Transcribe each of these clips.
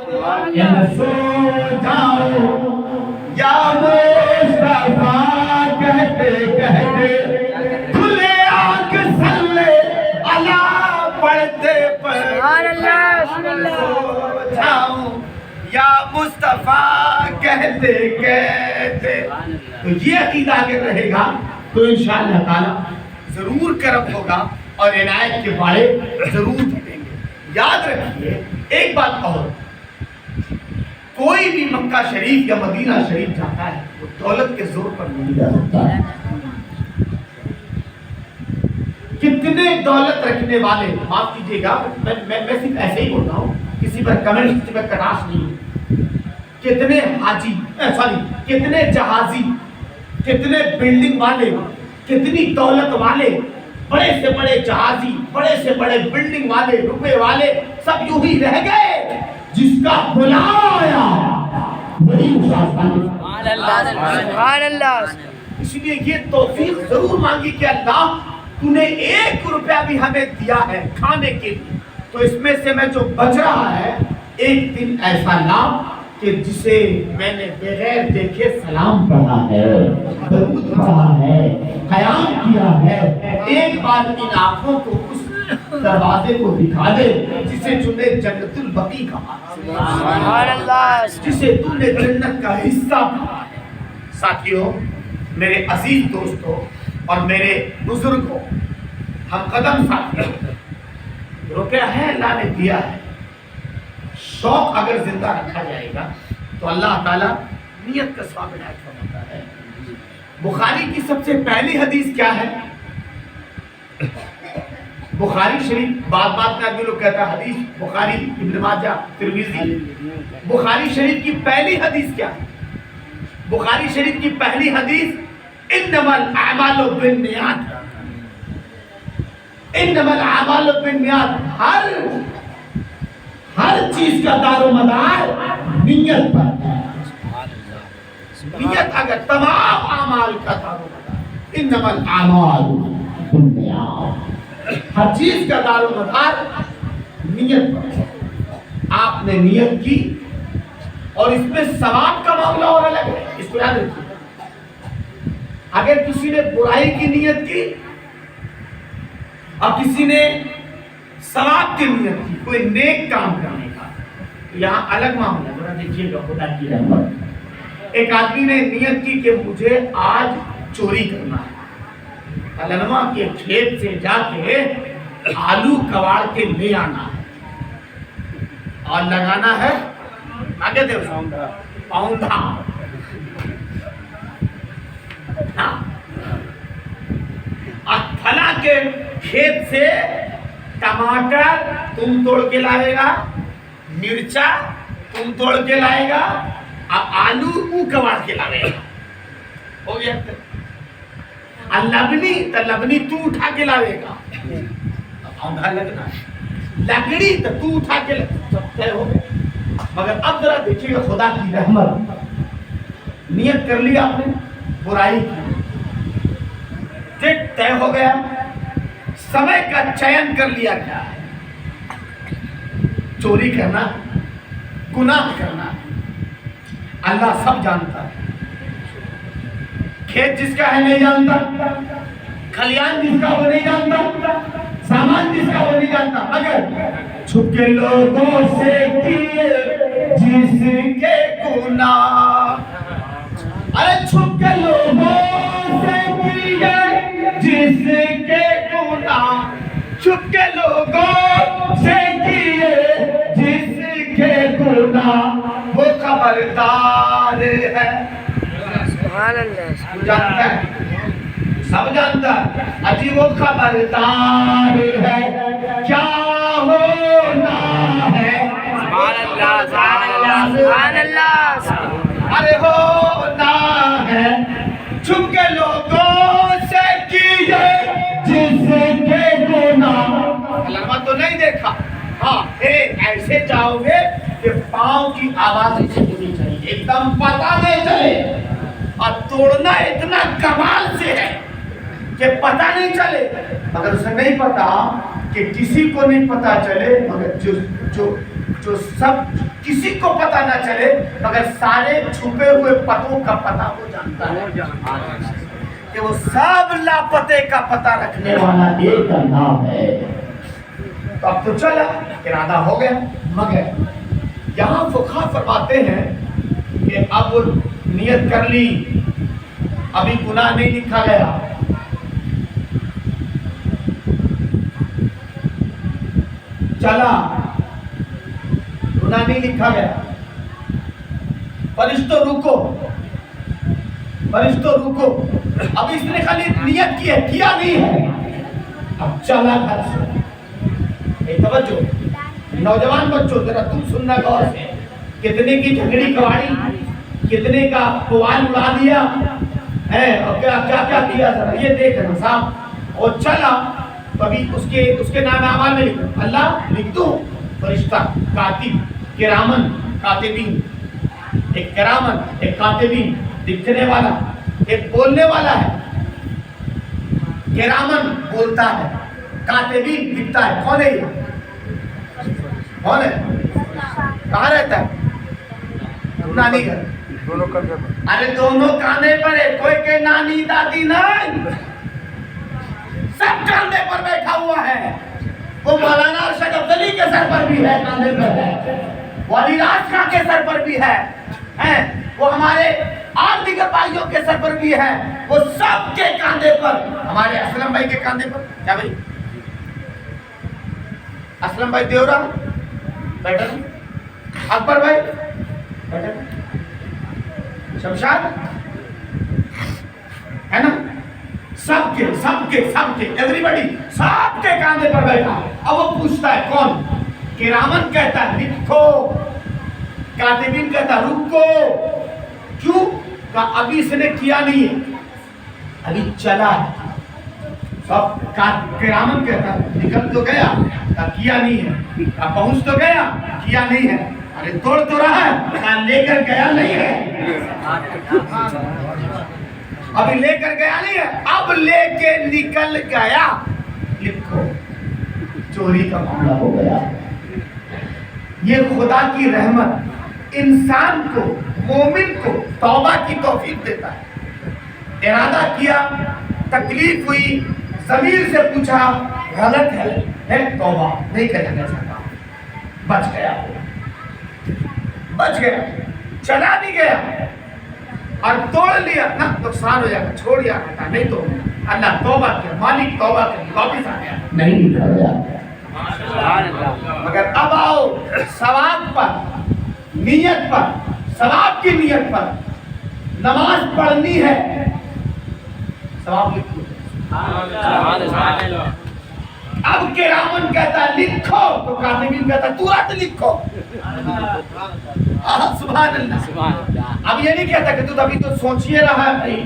سو جاؤ یا مصطفیٰ کہتے کہتے کھلے آنکھ صلی اللہ پڑھتے پڑھتے سو جاؤں یا مصطفیٰ کہتے کہتے. تو یہ عقیدہ اگر رہے گا تو انشاءاللہ تعالی ضرور کرم ہوگا اور عنایت کے بارے ضرور پڑھیں گے. یاد رکھیے ایک بات اور، کوئی بھی مکہ شریف یا مدینہ شریف جاتا ہے وہ دولت کے زور پر نہیں جا سکتا. کتنے دولت رکھنے والے، معاف کیجیے گا میں صرف ایسے ہی بول رہا ہوں، کسی پر کمنٹ کسی پر کٹاش نہیں. کتنے حاجی کتنے جہازی، کتنے بلڈنگ والے، کتنی دولت والے، بڑے سے بڑے جہازی، بڑے سے بڑے بلڈنگ والے، روپے والے سب یوں ہی رہ گئے. جس کا بلایا وہی سبحان اللہ. اس لیے یہ توفیق ضرور مانگی کہ اللہ تو نے 1 روپیہ بھی ہمیں دیا ہے کھانے کے لیے، تو اس میں سے میں جو بچ رہا ہے ایک دن ایسا لا کہ جسے میں نے بغیر دیکھے سلام پڑھا ہے، درود پڑھا ہے، قیام کیا ہے. ایک بار ان آنکھوں کو اس دروازے کو دکھا دے جسے چنے جنت البقیع کہا، سبحان اللہ، جسے تو نے جنت کا حصہ کہا ہے. ساتھیوں، میرے عزیز دوستوں اور میرے بزرگوں، ہم قدم ساتھیوں، روپیہ ہے اللہ نے دیا ہے، شوق اگر زندہ رکھا جائے گا تو اللہ تعالیٰ نیت کا ثواب عنایت فرماتا ہے. بخاری کی سب سے پہلی حدیث کیا ہے؟ بخاری شریف، بات میں آدمی لوگ کہتا ہے حدیث بخاری، ابن ماجہ، ترمذی. بخاری شریف کی پہلی حدیث کیا ہے؟ بخاری شریف کی پہلی حدیث انما الاعمال بالنیات، انما الاعمال بالنیات. ہر چیز کا دار و مدار نیت پر ہے. نیت اگر تمام اعمال کا دار و مدار، انما الاعمال بالنیات، ہر چیز کا دار و مدار نیت پر ہے. آپ نے نیت کی اور اس میں ثواب کا معاملہ اور الگ ہے، اس کو یاد رکھیے. اگر کسی نے برائی کی نیت کی اور کسی نے ثواب کی نیت کی، کوئی نیک کام کرنے کا، یہاں الگ معاملہ. ذرا دیکھیے گا خدا کی رحمت. ایک آدمی نے نیت کی کہ مجھے آج چوری کرنا ہے، علنما کے کھیت سے جا کے آلو کباڑ کے لے آنا ہے اور لگانا ہے آگے دے پاؤنڈا. اور پھلا کے کھیت سے ٹماٹر تم توڑ کے لائے گا، مرچا تم توڑ کے لائے گا، اب آلو او کباڑ کے لائے گا. ہو گیا. لبنی تو لبنی تو اٹھا کے لائے گا، پاؤنڈا لگنا ہے. لکڑی تو تو اٹھا کے سب طے ہو گئے. مگر اب ذرا دیکھیے گا خدا کی رحمت. نیت کر لی آپ نے برائی کی، ڈیٹ طے ہو گیا، سمے کا چین کر لیا گیا ہے. چوری کرنا، گناہ کرنا، اللہ سب جانتا ہے. کھیت جس کا ہے نہیں جانتا، کھلیان جس کا وہ نہیں جانتا، سامان جس کا وہ نہیں جانتا، مگر چھپ کے لوگوں سے کیے جس کے گناہ. ارے چھپ کے لوگوں سے کیے جس کے گناہ، چھپ کے لوگوں سے کیے جس کے گناہ، وہ خبردار ہے. سبحان اللہ. جانتا ہے، سب جانتا ہے. اجی وہ خبردار ہے کیا ہونا ہے. سبحان اللہ، سبحان اللہ، سبحان اللہ. ارے ہونا ہے چھپ کے لوگوں سے کیے جس کے گناہ. علامہ تو نہیں دیکھا، ہاں ایسے جاؤ گے کہ پاؤں کی آواز سے ہونی چاہیے، ایک دم پتہ نہیں چلے. اور توڑنا اتنا کمال سے ہے کہ پتہ نہیں چلے. مگر اسے نہیں پتا کہ کسی کو نہیں پتا چلے، مگر جو जो सब किसी को पता ना चले मगर सारे छुपे हुए पतों का पता वो जानता है कि वो सब लापते का पता रखने वाला एक नाम है। तो अब तो चला, इरादा हो गया, मगर यहाँ फुक़हा फरमाते हैं कि अब नियत कर ली, अभी गुनाह नहीं लिखा गया, चला, गुनाह नहीं लिखा गया, फरिश्तों रुको, फरिश्तों रुको, अब इसने खाली नियत की है, किया नहीं है, अब चला घर से। तवज्जो नौजवान बच्चों, जरा तुम सुनना गौर से, कितने की झगड़ी कवाड़ी, कितने का पुआल उड़ा दिया है और क्या क्या क्या किया, जरा ये देखना साहब। और चला तो अभी उसके नाम आमाल में लिखो, अल्लाह लिख दो, फरिश्ता, कातिब, किरामन कातिबीन, एक किरामन एक कातिबीन, लिखने वाला, एक बोलने वाला है, किरामन बोलता है, कातिबीन लिखता है। कौन है ये? कौन है? कहाँ रहता है? नानी घर। दोनों कंधे पर। अरे दोनों कांधे पर है, कोई के नानी दादी नहीं, सब कांधे पर बैठा हुआ है। वो मौलाना अरशद अफजली के सर पर भी है, कांधे पर है, वली राज खां के सर पर भी है, वो हमारे और दीगर भाइयों के सर पर भी है, वो सब के कांधे पर, हमारे असलम भाई के कांधे पर। क्या भाई? असलम भाई देवरा बैठा, अकबर भाई बैठा, शमशाद है ना, सबके सबके सबके एवरीबॉडी सबके कांधे पर बैठा। अब वो पूछता है कौन? किरामन कहता है लिखो, कातिबीन कहता रुको। क्यों? का अभी इसने किया नहीं है, अभी चला है। सब किरामन कहता निकल तो गया, किया नहीं है, पहुंच तो गया, किया नहीं है, अरे तोड़ तो रहा है, लेकर गया नहीं है, अभी लेकर गया नहीं है, अब लेके निकल गया, लिखो, चोरी का मामला हो गया। ये खुदा की रहमत इंसान को, मोमिन को तौबा की तौफीक देता है। इरादा किया, तकलीफ हुई, ज़मीर से पूछा, गलत है तौबा नहीं करना चाहता, बच गया, बच गया, चला भी गया और तोड़ लिया ना, नुकसान हो जाएगा, छोड़ दिया था, नहीं तो अल्लाह तौबा किया, मालिक तौबा कर, वापिस आ गया, नहीं निकल गया। मगर अब आओ सवाब पर, नियत पर, सवाब की नियत पर, नमाज पढ़नी है, सवाब लिखो। अब किरामन कहता लिखो, तो कातिबीन कहता तुरंत लिखो। सुभान अल्लाह। अब ये नहीं कहता कि तू अभी तो सोचिए रहा है भाई,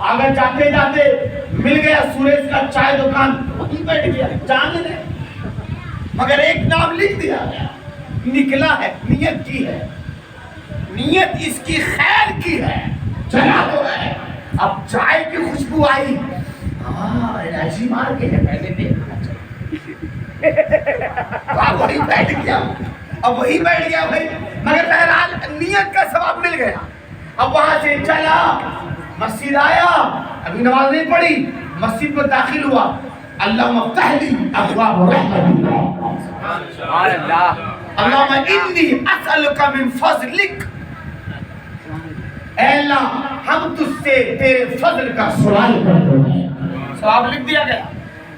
अगर जाते जाते मिल गया सुरेश का चाय दुकान, वहीं बैठ गया, जान ले, मगर एक नाम लिख दिया, निकला है, नियत की है, नियत इसकी खैर की है, चला तो है। अब चाय की खुशबू आई, ऐसी मार के है, पहले देखना चाहिए, वही बैठ गया, अब वही बैठ गया भाई, मगर बहरहाल नियत का सवाब मिल गया। अब वहां से चला, मस्जिद आया, अभी नमाज नहीं पढ़ी, मस्जिद में दाखिल हुआ, अल्लाहुम्मा अफ्तहली अबवाब रहमतिक, अल्लाहुम्मा इन्नी असअलुका मिन फज़लिक, ऐ अल्लाह हम तुझसे तेरे फजल का सवाल करते हैं। सवाब लिख दिया गया।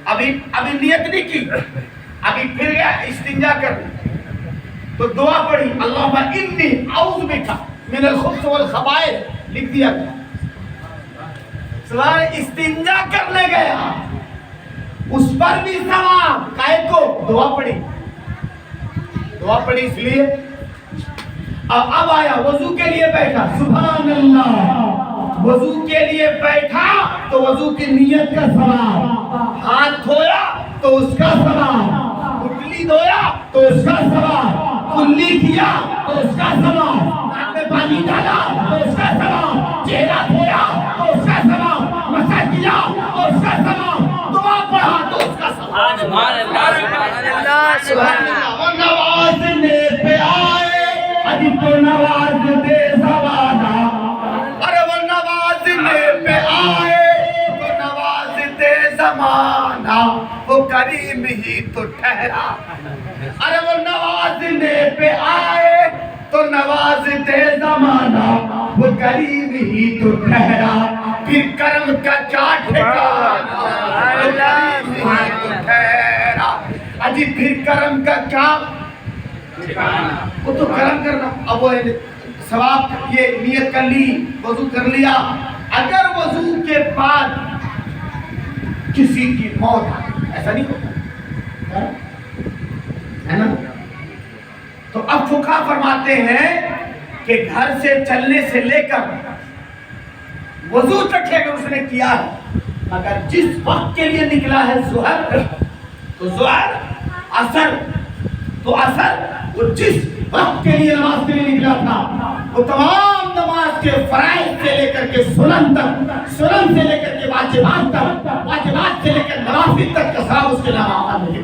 अभी नियत नहीं की, अभी फिर गया इस्तिंजा कर, तो दुआ पढ़ी, अल्लाहुम्मा इन्नी औज़ु बिका मिनल खुब्स वल खबाइस, लिख दिया गया। सवाल इस्तिंजा करने गया, उस पर भी सवाब, काहे को दुआ पढ़ी इसलिए। अब आया वजू के लिए बैठा, सुभान अल्लाह, वजू के लिए बैठा तो वजू की नियत का सवाब, हाथ धोया तो उसका सवाब, उंगली धोया तो उसका सवाब, कुल्ली किया तो उसका सवाब, नाक में पानी डाला तो उसका सवाब, चेहरा धोया तो उसका सवाब, मसा किया तो उसका सवाब, दुआ पढ़ा तो उसका सवाब। सुभान अल्लाह, सुभान अल्लाह। नवाज ने پہ آئے ابھی تو نواز دے زمانہ، ارے وہ نوازنے پہ آئے تو نواز دے زمانہ، وہ کریم ہی تو ٹھہرا، ارے وہ نوازنے پہ آئے تو نواز دے زمانہ، وہ کریم ہی تو ٹھہرا، پھر کرم کا کیا ٹھکانا، وہ کریم ہی تو ٹھہرا، اجی پھر کرم کا کیا ٹھکانا، وہ تو کرم کرنا۔ اب وہ ثواب یہ نیت کر لی، وضو کر لیا، اگر وضو کے بعد کسی کی موت، ایسا نہیں ہوتا ہے نا، تو اب فقہا فرماتے ہیں کہ گھر سے چلنے سے لے کر وضو تک اگر اس نے کیا ہے، مگر جس وقت کے لیے نکلا ہے ظہر تو ظہر، عصر تو عصر، وہ جس وقت کے لیے نماز کے لیے نکلا تھا وہ تمام نماز کے فرائض سے لے کر کے سنن تک، سنن سے لے کر کے واجبات تک، واجبات سے لے کر نوافل تک کا ثواب اس کے نام آمد ہے۔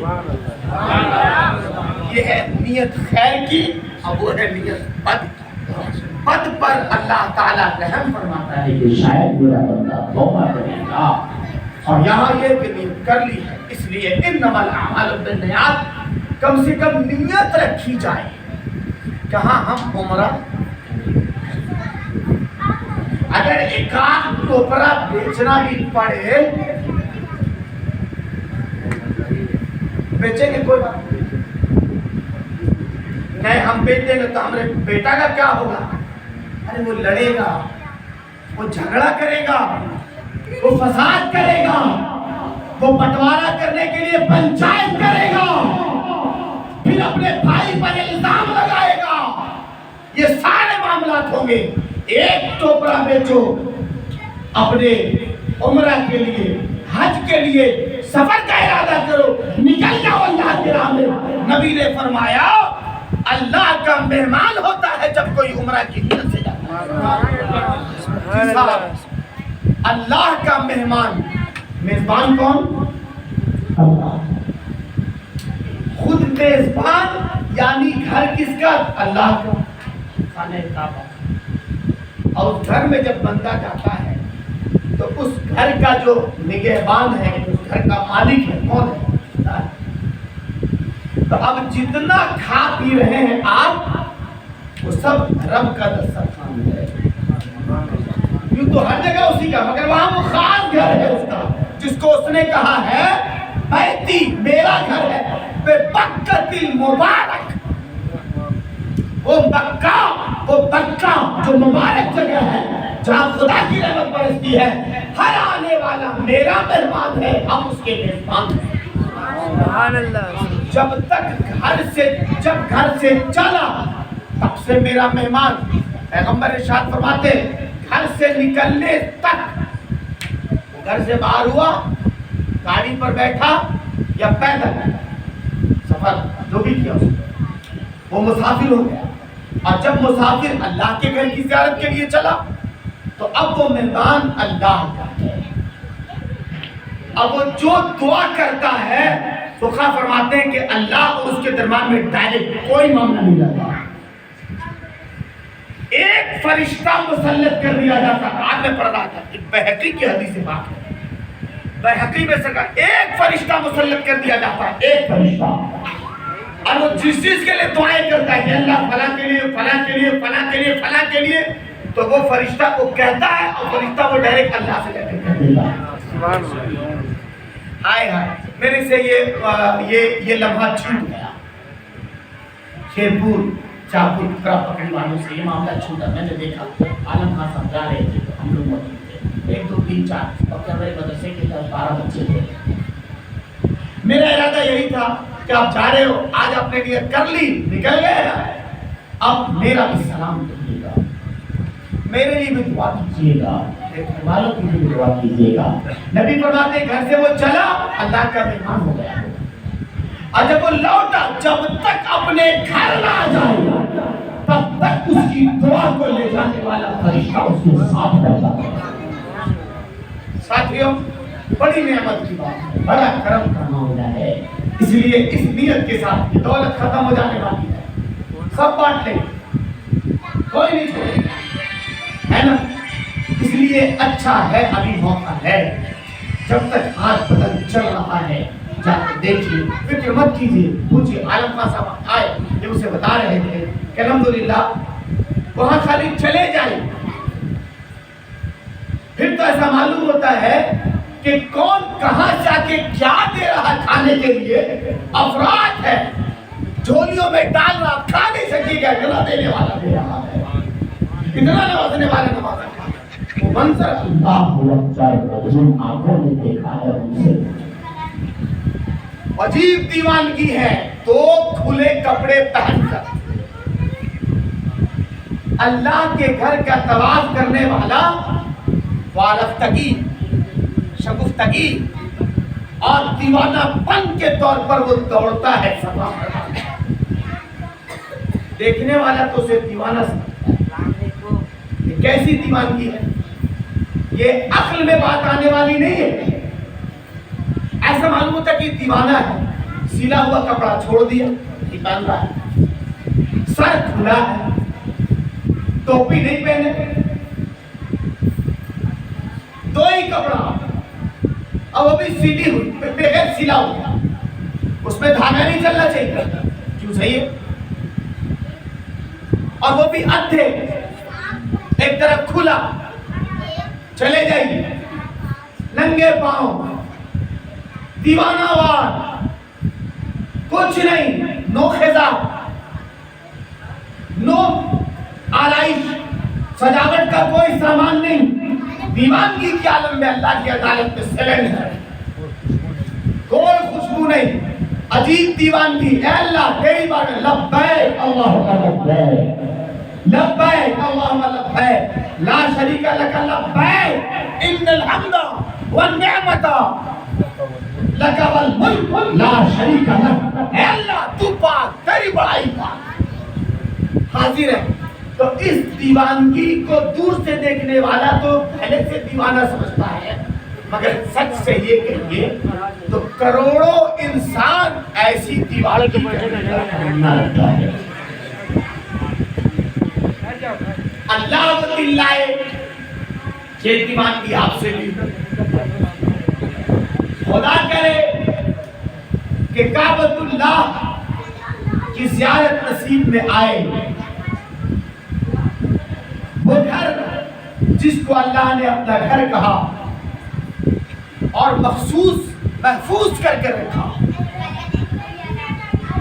یہ ہے نیت خیر کی، اب وہ ہے نیت بد کی۔ بد پر اللہ تعالیٰ رحم فرماتا ہے کہ شاید میرا بندہ توبہ کرے گا، اور یہاں یہ کہ نیت کر لی ہے، اس لیے انما الاعمال بالنیات، کم سے کم نیت رکھی جائے کہاں ہم عمرہ، اگر ایک آدھ ٹوپرا بیچنا بھی پڑے بیچیں گے، کوئی بات نہیں، ہم بیچ دیں گے تو ہمارے بیٹا کا کیا ہوگا، ارے وہ لڑے گا، وہ جھگڑا کرے گا، وہ فساد کرے گا، وہ بٹوارا کرنے کے لیے پنچایت کرے گا، پھر اپنے بھائی پر الزام لگائے گا، یہ سارے معاملات ہوں گے۔ ایک ٹوپرا بیچو، اپنے عمرہ کے لیے، حج کے لیے سفر کا ارادہ کرو، نکل جاؤ اللہ کے راہ میں۔ نبی نے فرمایا اللہ کا مہمان ہوتا ہے جب کوئی عمرہ کی نیت سے جاتا ہے۔ اللہ کا مہمان، میزبان کون؟ اللہ۔ خود میزبان یعنی گھر کس کا؟ اللہ کا، خانہ کعبہ۔ اور گھر میں جب بندہ جاتا ہے تو اس گھر کا جو نگہبان ہے، اس گھر کا مالک ہے، کون ہے؟ اللہ۔ تو اب جتنا کھا پی رہے ہیں آپ، وہ سب رب کا دسترخوان ہے، یوں تو ہر جگہ اسی کا، مگر وہاں وہ خاص گھر ہے اس کا، جس کو اس نے کہا ہے بیتی، میرا گھر ہے، بے بکت المبارک، وہ مکہ، وہ مکہ جو مبارک جگہ ہے جہاں خدا کی رحمت برستی ہے، ہر آنے والا میرا مہمان ہے، ہم اس کے میزبان ہیں۔ سبحان اللہ۔ جب گھر سے چلا تب سے میرا مہمان، پیغمبر ارشاد فرماتے گھر سے نکلنے تک، گھر سے باہر ہوا، گاڑی پر بیٹھا یا پیدل سفر جو بھی کیا اس نے، وہ مسافر ہو گیا، اور جب مسافر اللہ کے گھر کی زیارت کے لیے چلا تو اب وہ میدان اللہ کا ہے، اب وہ جو دعا کرتا ہے فقہا فرماتے ہیں کہ اللہ اور اس کے درمیان میں ڈائریکٹ کوئی معاملہ نہیں رہتا، ایک فرشتہ مسلط کر دیا جاتا۔ آج میں پڑھ رہا تھا ایک بہقی کی حدیث بات ہے، بہقی میں سرکار ایک فرشتہ مسلط کر دیا جاتا ہے، ایک فرشتہ، اور وہ جس چیز کے لیے دعائیں کرتا ہے کہ اللہ فلاں کے لیے، فلاں کے لیے، فلاں کے لیے، فلاں کے لیے، تو وہ فرشتہ کو کہتا ہے اور فرشتہ وہ ڈائریکٹ اللہ سے کہہ دیتا ہے۔ ہائے ہائے، میرے سے یہ لمحہ چھوٹ گیا، شیرپور شاہپور ٹکرا پکڑی والوں سے یہ معاملہ چھوٹا، میں نے دیکھا عالم خان صاحب جا رہے تھے، ہم لوگ موجود تھے، 1 2 3 4 اور میرے مدرسے کے 10 12 بچے تھے۔ میرا ارادہ یہی تھا کہ آپ جا رہے ہو، آج آپ نے نیت کر لی، نکل گئے، اب میرا بھی سلام کیجیے گا، میرے لیے بھی دعا کیجیے گا، دیکھنے والوں کی بھی دعا کیجیے گا۔ نبی فرماتے گھر سے وہ چلا، اللہ کا مہمان ہو گیا، اور جب وہ لوٹا، جب تک اپنے گھر نہ جائے تب تک اس کی دعا کو لے جانے والا فرشتہ اس کے ساتھ رہتا ہے۔ ساتھیوں، بڑی نعمت کی بات ہے، بڑا کرم کا معاملہ ہے، اس لیے اس نیت کے ساتھ دولت ختم ہو جانے والی ہے، سب بانٹ لیں، کوئی نہیں چھوڑے، ہے نا؟ اس لیے اچھا ہے ابھی موقع ہے، جب تک ہاتھ بدن چل رہا ہے جا کے دیکھیے، فکر مت کیجیے. پوچھیے عالم خان صاحب آئے یہ اسے بتا رہے تھے کہ الحمدللہ وہاں خالی چلے جائیں، پھر تو ایسا معلوم ہوتا ہے کہ کون کہاں جا کے کیا دے رہا کھانے کے لیے. افراد ہے جھولیوں میں ڈال رہا، کھا نہیں سکے گا، اتنا دینے والا دے رہا ہے، اتنا نوازنے والا نوازا. وہ منظر اللہ آنکھوں نے دیکھا ہے ان سے. عجیب دیوانگی ہے، تو کھلے کپڑے پہن کر اللہ کے گھر کا طواف کرنے والا وارفتگی، شگفتگی اور دیوانہ پن کے طور پر وہ دوڑتا ہے صفا مروا میں. دیکھنے والا تو اسے دیوانہ سمجھتا ہے. یہ کیسی دیوانگی ہے؟ یہ عقل میں بات آنے والی نہیں ہے. ایسا معلوم ہوتا کہ دیوانہ ہے، سلا ہوا کپڑا چھوڑ دیا، نہیں پہن رہا ہے، سر کھلا ہے، ٹوپی نہیں پہنے، دو ہی کپڑا اور وہ بھی سلی ہوئی، بغیر سلا ہوا، اس میں دھاگا نہیں چلنا چاہیے، کیوں صحیح ہے؟ اور وہ بھی ادھے، ایک طرف کھلا. چلے جائیے ننگے پاؤں، دیوانہ وار، کچھ نہیں، نو خزا، نو آلائش، سجاوٹ کا کوئی سامان نہیں. دیوانگی کے عالم میں اللہ کی عدالت میں سلنڈ ہے، کوئی خوشبو نہیں، عجیب دیوانگی. اے اللہ کئی بار لبیک اللہم لبیک، لبیک اللہم لبیک، لا شریک لک لبیک، ان الحمد والنعمت لک والملک لا شریک لک. اے اللہ تو پاک، تیری بڑائی پاک، حاضر ہے. تو اس دیوانگی کو دور سے دیکھنے والا تو پہلے سے دیوانہ سمجھتا ہے، مگر سچ سے یہ کہیے تو کروڑوں انسان ایسی دیوانگی کرتا ہے. اللہ لائے یہ دیوانگی آپ سے بھی. خدا کرے کہ کعبۃ اللہ کی زیارت نصیب میں آئے. وہ گھر جس کو اللہ نے اپنا گھر کہا اور محفوظ کر کے رکھا،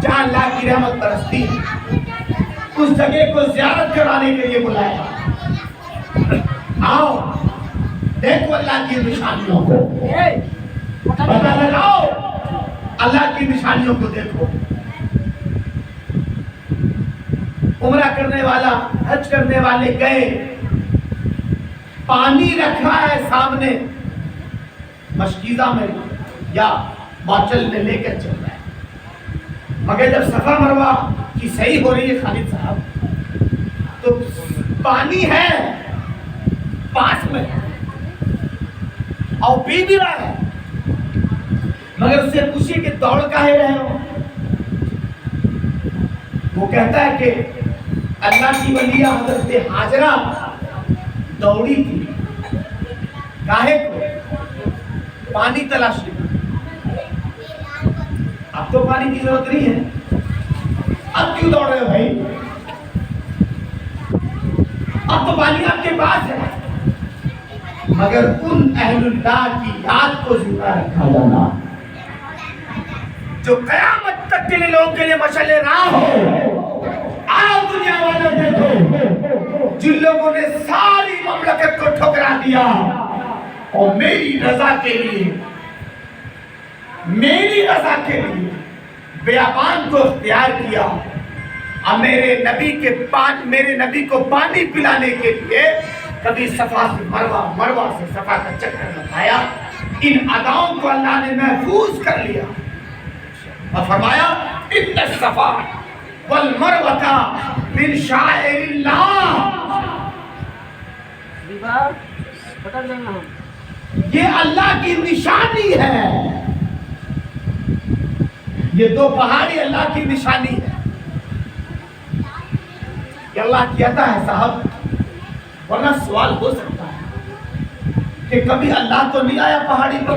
جہاں اللہ کی رحمت برستی ہے، اس جگہ کو زیارت کرانے کے لیے بلایا. آؤ دیکھو اللہ کی نشانیوں کو، پتہ لگاؤ اللہ کی نشانیوں کو دیکھو. عمرہ کرنے والا، حج کرنے والے گئے، پانی رکھا ہے سامنے مشکیزہ میں یا باچل میں لے کر چل رہا ہے، مگر جب صفا مروا کی صحیح ہو رہی ہے خالد صاحب تو پانی ہے پاس میں اور پی بھی رہا ہے، مگر اس سے پوچھئے کہ دوڑ کاہے رہے ہو؟ وہ کہتا ہے کہ اللہ کی ولیہ حضرت حاجرہ دوڑی تھی، کاہے کو؟ پانی تلاش لی. اب تو پانی کی ضرورت نہیں ہے، اب کیوں دوڑ رہے ہو بھائی؟ اب تو پانی آپ کے پاس ہے. مگر ان اہل اللہ کی یاد کو زندہ رکھا جانا جو قیامت تک کے لیے لوگوں کے لیے مشعل راہ ہو. آؤ دنیا والوں دیکھو، جن لوگوں نے ساری مملکت کو ٹھکرا دیا اور میری رضا کے لیے بیابان کو اختیار کیا، اور میرے نبی کو پانی پلانے کے لیے کبھی صفا سے مروا، مروا سے صفا کا چکر لگایا. ان اداؤں کو اللہ نے محفوظ کر لیا اور فرمایا ان الصفا والمروہ من شعائر اللہ. یہ اللہ کی نشانی ہے، یہ دو پہاڑی اللہ کی نشانی ہے. کہ اللہ کہتا ہے صاحب، ورنہ سوال ہو سکتا ہے کہ کبھی اللہ تو نہیں آیا پہاڑی پر؟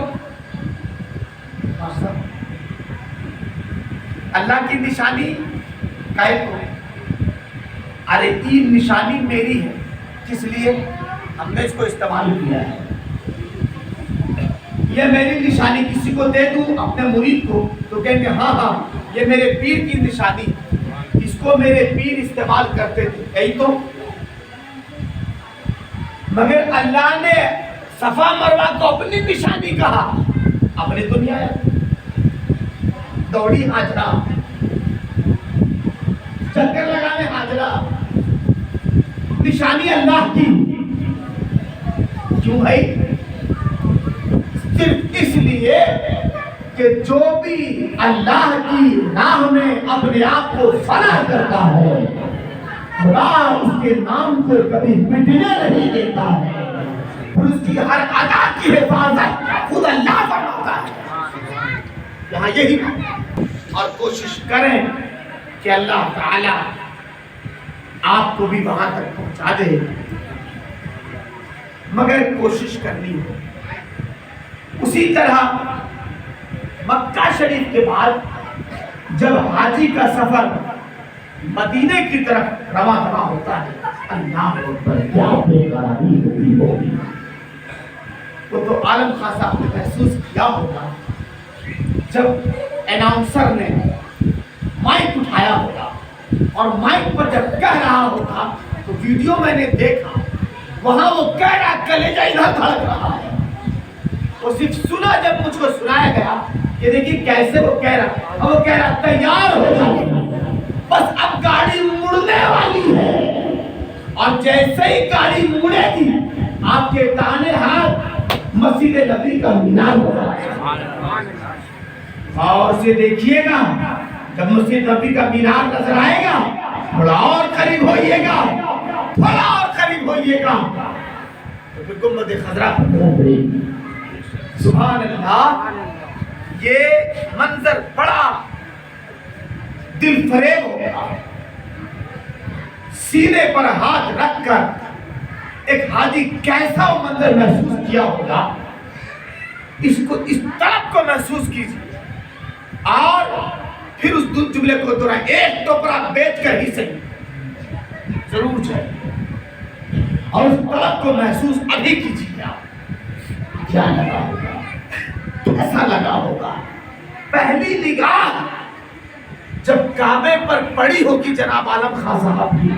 اللہ کی نشانی کائے کو؟ ارے یہ نشانی میری ہے، کس لیے ہم نے اس کو استعمال کیا ہے؟ یہ میری نشانی کسی کو دے دوں اپنے مرید کو تو کہیں گے ہاں ہاں یہ میرے پیر کی نشانی، اس کو میرے پیر استعمال کرتے تھے، یہی تو۔ مگر اللہ نے صفا مروہ کو اپنی نشانی کہا، اپنے تو نہیں آیا۔ دوڑی حاجرہ، چکر لگانے حاجرہ، نشانی اللہ کی کیوں ہے؟ صرف اس لیے کہ جو بھی اللہ کی راہ میں اپنے آپ کو فنا کرتا ہے، خدا اس کے نام کو کبھی مٹنے نہیں دیتا ہے، اور اس کی ہر ادا کی حفاظت خود اللہ فرماتا ہے۔ یہاں یہی اور کوشش کریں کہ اللہ تعالی آپ کو بھی وہاں تک پہنچا دے، مگر کوشش کرنی ہو۔ اسی طرح مکہ شریف کے بعد جب حاجی کا سفر مدینے کی طرف رواں ہوتا ہے، اللہ اکبر کیا بے قراری ہوتی ہوگی، وہ تو عالم خان صاحب نے محسوس کیا ہوگا جب اناؤنسر نے مائک اٹھایا ہوگا اور مائک پر جب کہہ رہا ہوگا تو ویڈیو میں نے دیکھا، وہاں وہ کہہ رہا کلیجہ ادھر دھڑک رہا ہے۔ وہ صرف سنا، جب مجھ کو سنایا گیا کہ دیکھیے کیسے وہ کہہ رہا، اور وہ کہہ رہا تیار ہو جائے، بس اب گاڑی مڑنے والی ہے، اور جیسے ہی گاڑی مڑے گی آپ کے دائیں ہاتھ مسجد نبی کا مینار ہوگا۔ اور سے دیکھیے گا جب مسجد نبی کا مینار نظر آئے گا، تھوڑا اور قریب ہوئیے گا، تھوڑا اور قریب ہوئیے گا تو پھر گنبد خضرا پر سبحان اللہ۔ یہ منظر بڑا دل فریب ہوگا۔ سینے پر ہاتھ رکھ کر ایک حاجی کیسا وہ منظر محسوس کیا ہوگا، اس طرف کو محسوس کیجیے، اور پھر اس جملے کو دہرائیں، ایک ٹوکرا بیچ کر ہی صحیح ضرور جائے، اور اس طرف کو محسوس ابھی کیجیے۔ آپ کیا لگا ہوگا، کیسا لگا ہوگا؟ پہلی نگاہ جب کعبے پر پڑی ہوگی جناب عالم خان صاحب کی،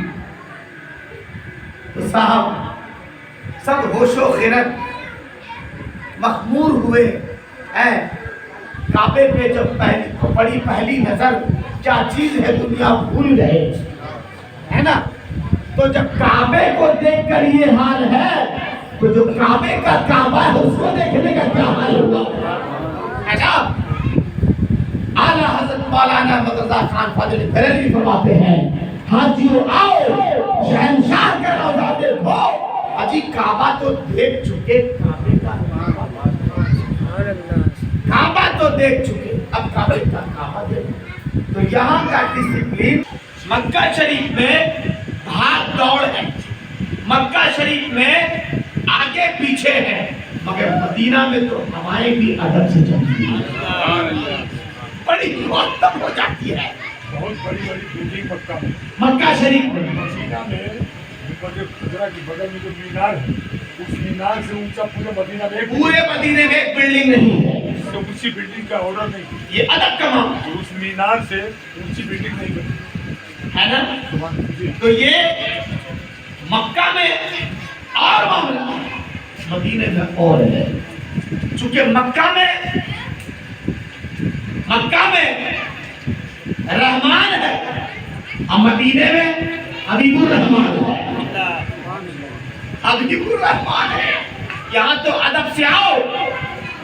تو صاحب سب ہوش و خیرت مخمور ہوئے ہیں۔ کعبے پہ جب پڑی پہلی نظر کیا چیز ہے دنیا بھول گئے، ہے نا؟ تو جب کعبے کو دیکھ کر یہ حال ہے تو جو کعبے کا کعبہ ہے اس کو دیکھنے کا کیا حال ہوگا، ہے نا؟ اعلیٰ حضرت مولانا مرتضیٰ خان فاضل بریلوی فرماتے ہیں، حاجیو آؤ شہنشاہ کا روضہ دیکھو۔ حاجی کعبہ تو دیکھ چکے، کعبہ تو دیکھ چکے، اب کعبہ کا کعبہ دیکھو۔ تو یہاں کا ڈسپلین مکہ شریف میں بھاگ دوڑ ہے، مکہ شریف میں آگے پیچھے ہے، مگر مدینہ میں تو ہوائیں بھی ادب سے چلتی ہیں، بڑی معتب ہو جاتی ہے۔ بہت بڑی بڑی بلڈنگ مکہ شریف میں، مدینہ میں خضرا کے بغل میں جو مینار ہے، اس مینار سے اونچا پورے مدینہ میں ایک بلڈنگ نہیں ہے، تو اونچی بلڈنگ کا آرڈر نہیں، یہ ادب کا معاملہ اس مینار سے اونچی بلڈنگ نہیں بنی ہے نا؟ تو یہ مکہ میں اور معاملہ، مدینہ میں اور ہے۔ چونکہ مکہ میں رحمان ہے، اور مدینے میں حبیب الرحمان ہے، حبیب الرحمان ہے۔ یہاں تو ادب سے آؤ،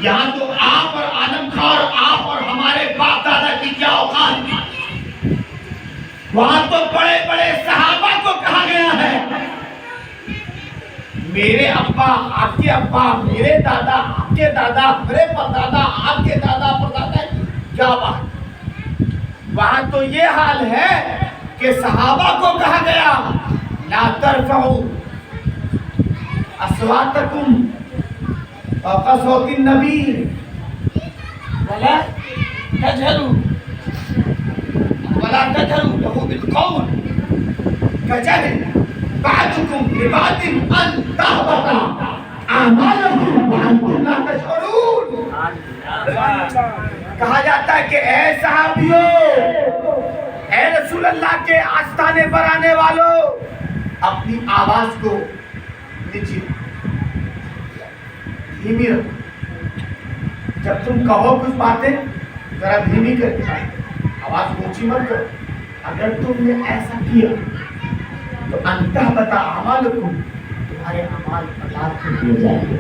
یہاں تو آپ اور عالم خان اور آپ اور ہمارے باپ دادا کی کیا اوقات، وہاں تو بڑے بڑے صحابہ کو کہا گیا ہے میرے ابا، آپ کے ابا، میرے دادا، آپ کے دادا، میرے پردادا، آپ کے دادا پردادا، کیا بات۔ وہاں تو یہ حال ہے کہ صحابہ کو کہا گیا لا ترفعوا اصواتکم فوق صوت النبی ولا تجهروا له بالقول كجهل بعضكم لبعض ان تهبط اعمالكم وانتم لا تشعرون. کہا جاتا ہے کہ اے صحابیوں، اے رسول اللہ کے آستانے پر آنے والوں، اپنی آواز کو نیچے دھیمی رکھو. جب تم کہو کچھ باتیں ذرا دھیمی کر کے آواز اونچی مت کرو. اگر تم نے ایسا کیا تو انتہ بتا اعمالکم، تمہارے اعمال برباد کر دیے جائیں گے.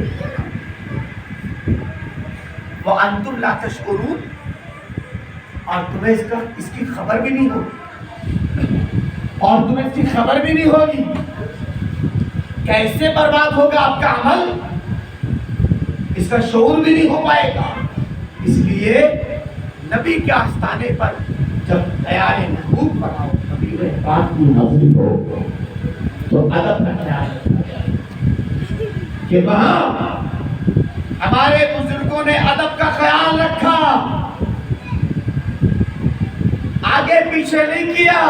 وانتم لا تشعرون، اور تمہیں اس کی خبر بھی نہیں ہوگی. کیسے برباد ہوگا آپ کا عمل، اس کا شعور بھی نہیں ہو پائے گا. اس لیے نبی کے آستانے پر جب تیار محبوب بناؤ، نبی بات کی حاضری ہو تو ادب کا خیال رکھنا کہ وہاں ہمارے بزرگوں نے ادب کا خیال رکھا، آگے پیچھے نہیں کیا.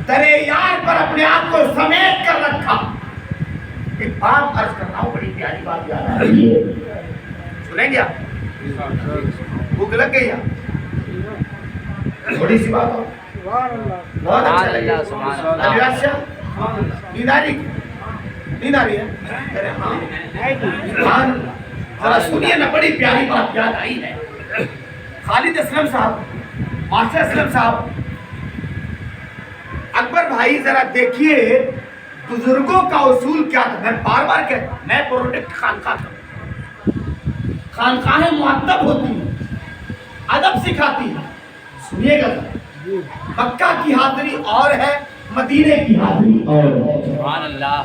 درے یار پر اپنے آپ کو سمیٹ کر رکھا. ایک بات عرض کر رہا ہوں، بڑی پیاری بات یاد آ رہی ہے، سنیں گے آپ؟ بھوک لگ گئی آپ؟ تھوڑی سی بات ہو، بہت اچھا لگا. نیند آ رہی ہے؟ ارے ہاں، ذرا سنیے نا، بڑی پیاری بات یاد آئی ہے. خالد اسلم صاحب، ماسٹر اسلم صاحب، اکبر بھائی ذرا دیکھیے بزرگوں کا اصول کیا تھا. میں بار بار کہتا ہوں، میں پروڈکٹ خانقاہ کا، خانقاہیں مؤدب ہوتی ہیں، ادب سکھاتی ہیں. سنیے گا ذرا، مکہ کی حاضری اور ہے، مدینے کی حاضری اور ہے. سبحان اللہ.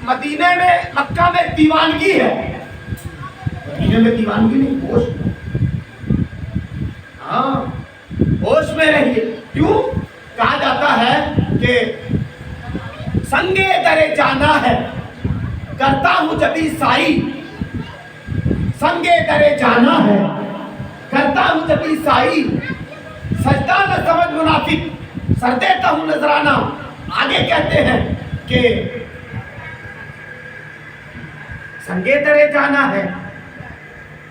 مدینے میں، مکہ میں دیوانگی ہے، مدینے میں دیوانگی نہیں، ہوش. ہاں، ہوش میں رہیے. کیوں کہا جاتا ہے کہ سنگے درے جانا ہے، کرتا ہوں جبھی سائی. سنگے درے جانا ہے، کرتا ہوں جبھی سائی. سجدہ نہ سمجھ منافق، سر دیتا ہوں نذرانہ. آگے کہتے ہیں کہ سنگے درے جانا ہے،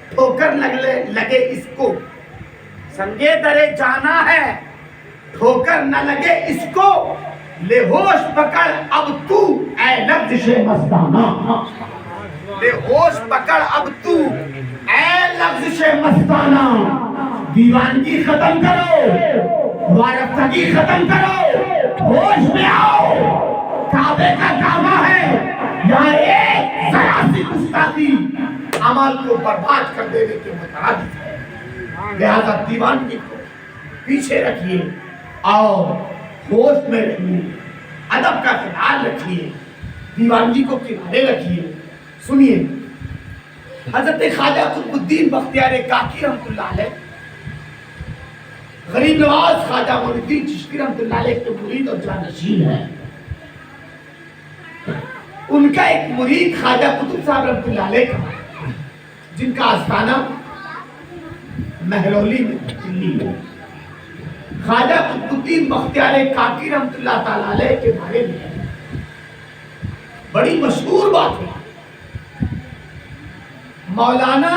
ٹھوکر لگے اس کو. سنگے درے جانا ہے، ٹھوکر نہ لگے اس کو. لے ہوش پکڑ اب تو اے لفظ مستانہ. لے ہوش پکڑ اب تو اے لفظ مستانہ. دیوانگی ختم کرو، وارفتگی ختم کرو، ہوش میں آؤ. کعبے کا کعبہ ہے، یہاں ایک ذرا سی گستاخی عمل کو برباد کر دینے کے مترادف ہے. لہذا دیوانگی کو پیچھے رکھیے اور ہوش میں رکھیے، ادب کا خیال رکھیے، دیوانگی کو کنارے رکھیے. سنیے، حضرت خواجہ قطب الدین بختیار کاکی رحمۃ اللہ علیہ، غریب نواز خواجہ معین الدین چشتی رحمۃ اللہ علیہ کے مرید اور جانشین ہیں. ان کا ایک مرید خواجہ قطب صاحب رحمۃ اللہ علیہ کا، جن کا آستانہ مہرولی میں دلی میں. خواجہ قطب الدین بختیار کاکی رحمۃ اللہ تعالیٰ علیہ کے بارے میں بڑی مشہور بات ہے. مولانا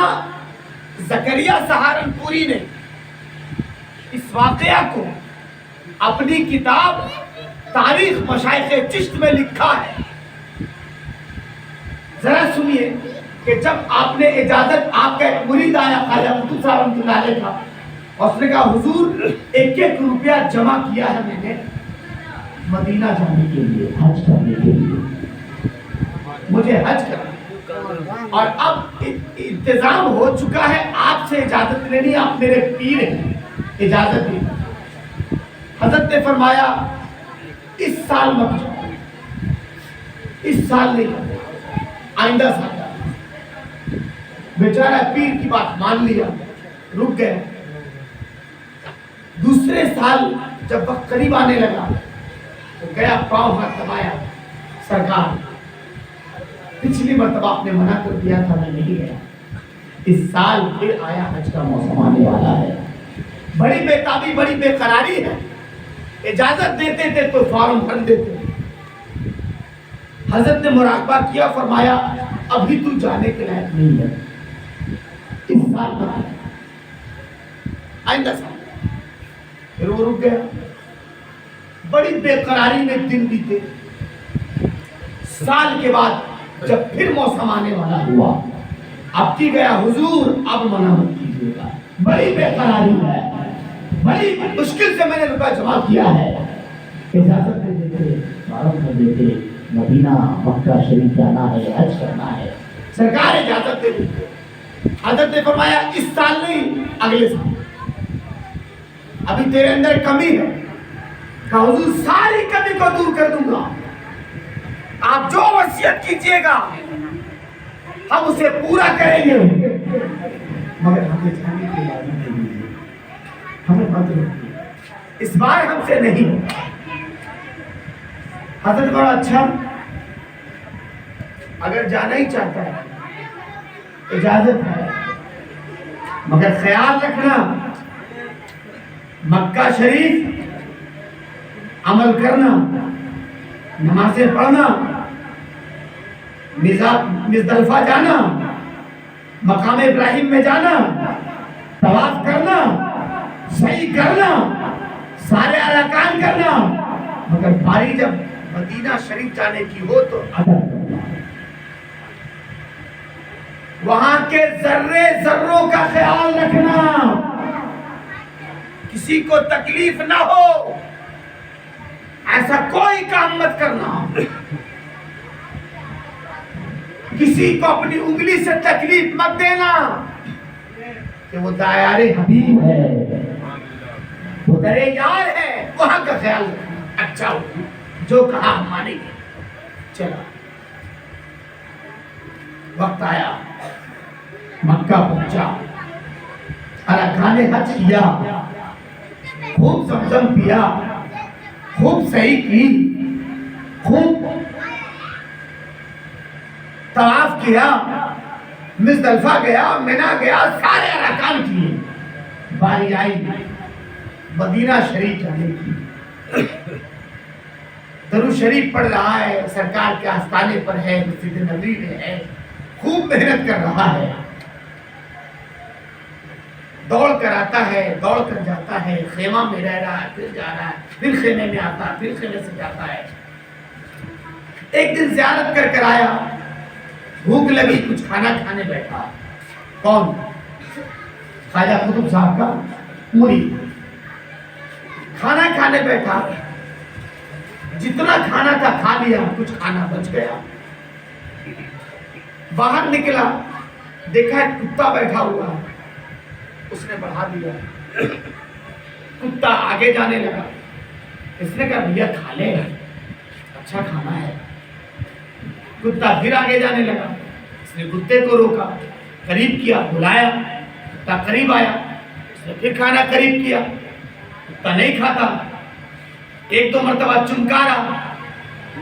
زکریا سہارنپوری نے اس واقعہ کو اپنی کتاب تاریخ مشائخ چشت میں لکھا ہے. ذرا سنیے کہ جب آپ نے اجازت، آپ کا ایک مرید آیا خواجہ قطب صاحب رحمۃ اللہ علیہ کا، اور اس نے کہا حضور 1-1 روپیہ جمع کیا ہے میں نے مدینہ جانے کے لیے، حج کرنے کے لیے، مجھے حج کرنا، اور اب انتظام ہو چکا ہے، آپ سے اجازت لینی، آپ میرے پیر ہیں، اجازت دی. حضرت نے فرمایا اس سال مت جاؤ، اس سال نہیں جاؤ، آئندہ سال جاؤ. بیچارہ پیر کی بات مان لیا، رک گئے. دوسرے سال جب وقت قریب آنے لگا، गया, पाँव हाथ दबाया, सरकार पिछली मरतबा आपने मना कर दिया था, मैं नहीं गया, इस साल फिर आया, हज का मौसम आने वाला है, बड़ी बेताबी बड़ी बेकरारी है, इजाजत देते थे तो फॉर्म भर देते। हजरत ने मुराकबा किया, फरमाया अभी तू जाने के लायक नहीं है, इस साल मत, आइंदा साल। फिर वो रुक गया, बड़ी बेकरारी में दिन बीते। साल के बाद जब फिर मौसम आने वाला हुआ, अब की गया, हुजूर अब मना मत कीजिएगा, बड़ी बेकरारी है, बड़ी मुश्किल से मैंने रुपया जमा किया है, इजाजत दे देते, मालूम कर देते, मदीना मक्का शरीफ जाना है, हज करना है, सरकार इजाजत दे देते। हजरत ने फरमाया इस साल नहीं, अगले साल, अभी तेरे अंदर कमी है, कहा हुजूर सारी कमी को दूर कर दूंगा, आप जो वसीयत कीजिएगा हम उसे पूरा करेंगे, मगर हमें जाने की इजाजत नहीं दीजिए, हमें मत रोकिए, इस बार हमसे नहीं। हजरत बड़ा अच्छा, अगर जाना ही चाहता है इजाजत है, मगर ख्याल रखना मक्का शरीफ अमल करना, नमाज़ें पढ़ना, मुज़दलिफ़ा जाना, मकाम इब्राहिम में जाना, तवाफ करना, सही करना, सारे अरकान करना, मगर बारी जब मदीना शरीफ जाने की हो तो अदा करना, वहां के जर्रे जर्रों का ख्याल रखना, किसी को तकलीफ ना हो ऐसा कोई काम मत करना, किसी को अपनी उंगली से तकलीफ मत देना, कि वो दायारे हबीब है, वो दरे यार है, वहां का ख्याल रखना। अच्छा हो, जो कहा हम मानेंगे। चला, वक्त आया, मक्का पहुंचा, अरकान हज किया, खूब ज़मज़म पिया, खूब सही की, खूब तवाफ किया, मुज़दलिफ़ा गया, मिना गया, सारे अरकान किए, बारी आई मदीना शरीफ जाने की। दरूद शरीफ पढ़ रहा है, सरकार के आस्थाने पर है, मस्जिद नबवी में है, खूब मेहनत कर रहा है, दौड़ कर आता है, दौड़ कर जाता है, खेमा में रह रहा है, फिर जा रहा है, फिर खेमे में आता है, फिर खेमे से जाता है। एक दिन ज़ियारत कर कर आया, भूख लगी, कुछ खाना खाने बैठा। कौन? ख्वाजा कुतुब साहब का मुरीद। खाना खाने बैठा, जितना खाना था खा लिया, कुछ खाना बच गया। बाहर निकला, देखा एक कुत्ता बैठा हुआ है, उसने बढ़ा दिया, कुत्ता आगे जाने लगा। इसने कहा भैया खा ले, अच्छा खाना है। कुत्ता फिर आगे जाने लगा, इसने कुत्ते को रोका, करीब किया, बुलाया, कुत्ता करीब आया, इसने फिर खाना करीब किया, कुत्ता नहीं खाता। एक दो मरतबा चुनकारा,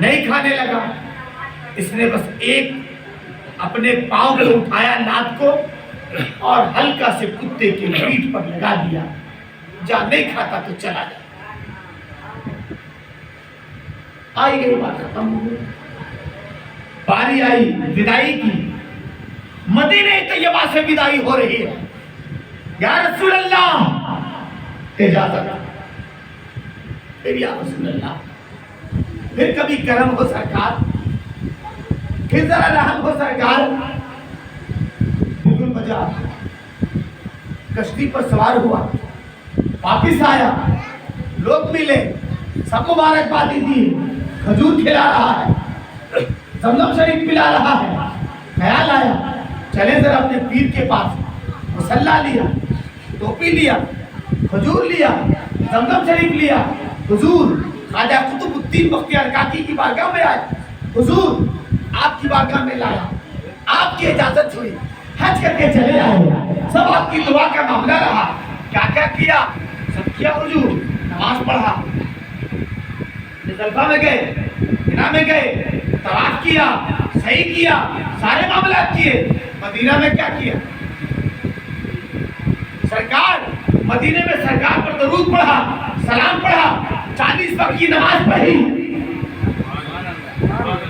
नहीं खाने लगा। इसने बस एक अपने पांव को उठाया, नाक को, और हल्का से कुत्ते के पीठ पर लगा दिया, जा नहीं खाता तो चला जा। आई गई बात, खत्म हो गई। बारी आई विदाई की, मदीने तैयबा से विदाई हो रही है। या रसूल अल्लाह, इजाजत। फिर या रसूल अल्लाह, फिर कभी करम हो सरकार, फिर जरा रहम हो सरकार। बिल्कुल बजा, कश्ती पर सवार हुआ, वापिस आया, लोग मिले, सब मुबारकबादी दी, खजूर खिला रहा है, ज़मज़म शरीफ पिला रहा है। ख्याल आया, चले जरा अपने पीर के पास, मुसल्ला लिया, टोपी लिया, खजूर लिया, ज़मज़म शरीफ लिया। हुजूर ख्वाजा कुतुबुद्दीन बख्तियार काकी की बारगाह में आए, हुजूर आपकी बारगाह में लाया, आपकी इजाजत हुई, हज करके चले आए, सब आपकी दुआ का मामला रहा। क्या क्या किया? सब किया हुजूर, नमाज पढ़ा, मुज़दलिफा में गए, मिना में गए, तवाफ किया, सही किया, सारे मामलात किए। मदीना में क्या किया? सरकार मदीने में सरकार पर दरूद पढ़ा, सलाम पढ़ा, 40 वक्त की नमाज पढ़ी,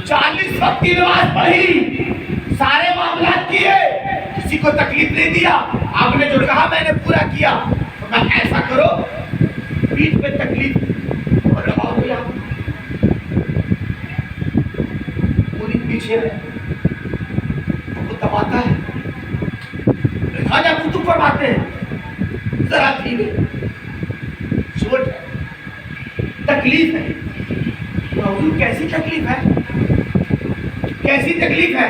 40 वक्त की नमाज पढ़ी, सारे मामलात किए, किसी को तकलीफ नहीं दिया। आपने जो कहा मैंने पूरा किया। तो मैं ऐसा करो, पीठ पे तकलीफ लगाओ, पूरी पीछे वो दबाता है। खाजा कुतुब फरमाते हैं जरा धीरे, चोट है, तकलीफ है। हुजूर कैसी तकलीफ है, कैसी तकलीफ है,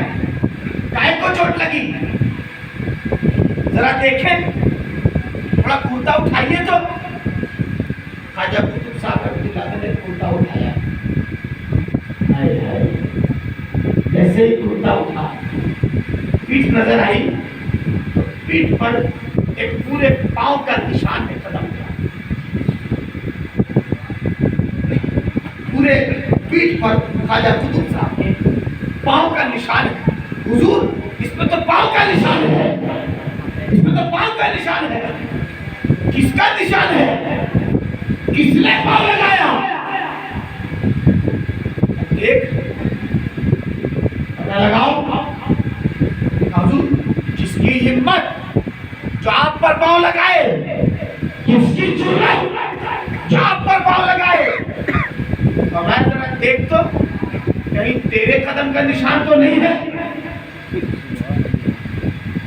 काय को चोट लगी, जरा देखें, थोड़ा कुर्ता उठाइए। तो खाजा कुतुब साहब ने कुर्ता उठाया, हाय हाय, जैसे ही कुर्ता उठा पीठ नजर आई, पीठ पर एक पूरे पांव का निशान है, कदम का पूरे पीठ पर खाजा कुतुब साहब के पांव का निशान है। हुजूर इसमें तो पांव का निशान है, इसमें तो पांव का निशान है। किसका निशान है, किसने पांव लगाया? देख पता लगाओ हुजूर, किसकी हिम्मत जो आप पर पांव लगाए, किसकी जुर्रत जो आप पर पांव लगाए। मैं जरा देख तो, कहीं तेरे कदम का निशान तो नहीं है,